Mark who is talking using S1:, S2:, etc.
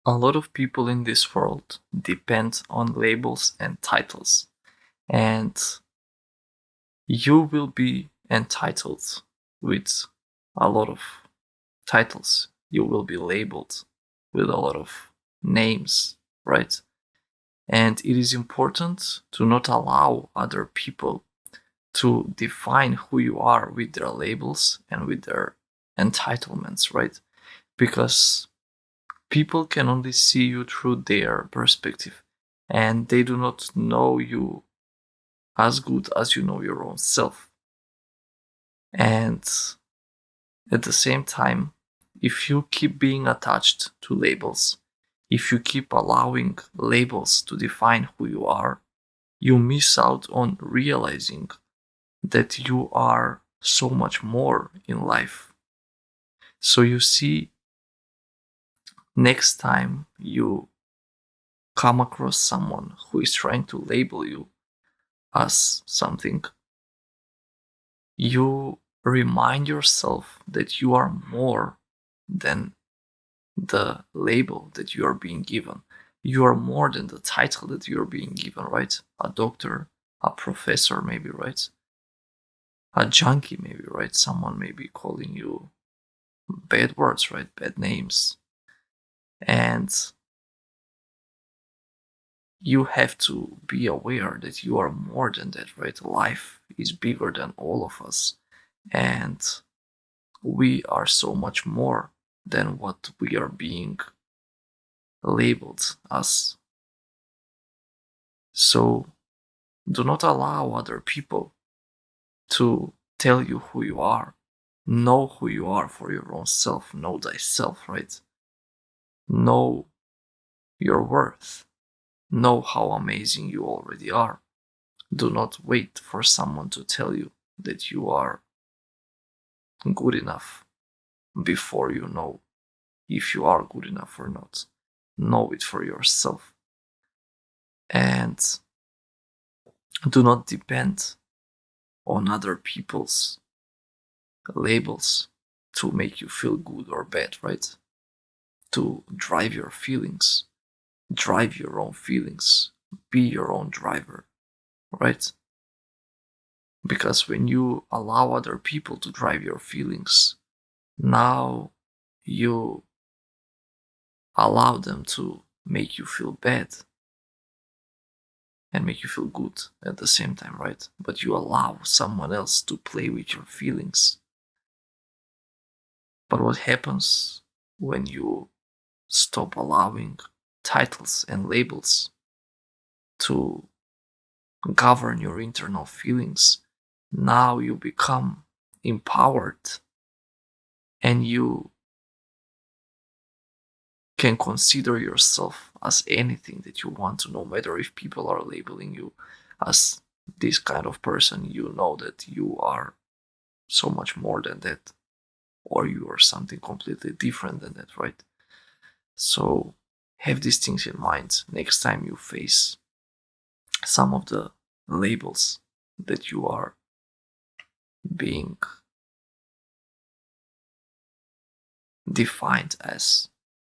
S1: A lot of people in this world depend on labels and titles, and you will be entitled with a lot of titles. You will be labeled with a lot of names, right? And it is important to not allow other people to define who you are with their labels and with their entitlements, right? Because people can only see you through their perspective, and they do not know you as good as you know your own self. And at the same time, if you keep being attached to labels, if you keep allowing labels to define who you are, you miss out on realizing that you are so much more in life. So you see, next time you come across someone who is trying to label you as something, you remind yourself that you are more than the label that you are being given. You are more than the title that you are being given, right? A doctor, a professor, maybe, right? A junkie, maybe, right? Someone may be calling you bad words, right? Bad names. And you have to be aware that you are more than that, right? Life is bigger than all of us. And we are so much more than what we are being labeled as. So do not allow other people to tell you who you are. Know who you are for your own self. Know thyself, right? Know your worth. Know how amazing you already are. Do not wait for someone to tell you that you are good enough before you know if you are good enough or not. Know it for yourself. And do not depend on other people's labels to make you feel good or bad, right? To drive your feelings. Drive your own feelings. Be your own driver, right? Because when you allow other people to drive your feelings, now you allow them to make you feel bad and make you feel good at the same time, right? But you allow someone else to play with your feelings. But what happens when you stop allowing titles and labels to govern your internal feelings? Now you become empowered and you can consider yourself as anything that you want to, no matter if people are labeling you as this kind of person. You know that you are so much more than that, or you are something completely different than that, right? So have these things in mind next time you face some of the labels that you are being defined as.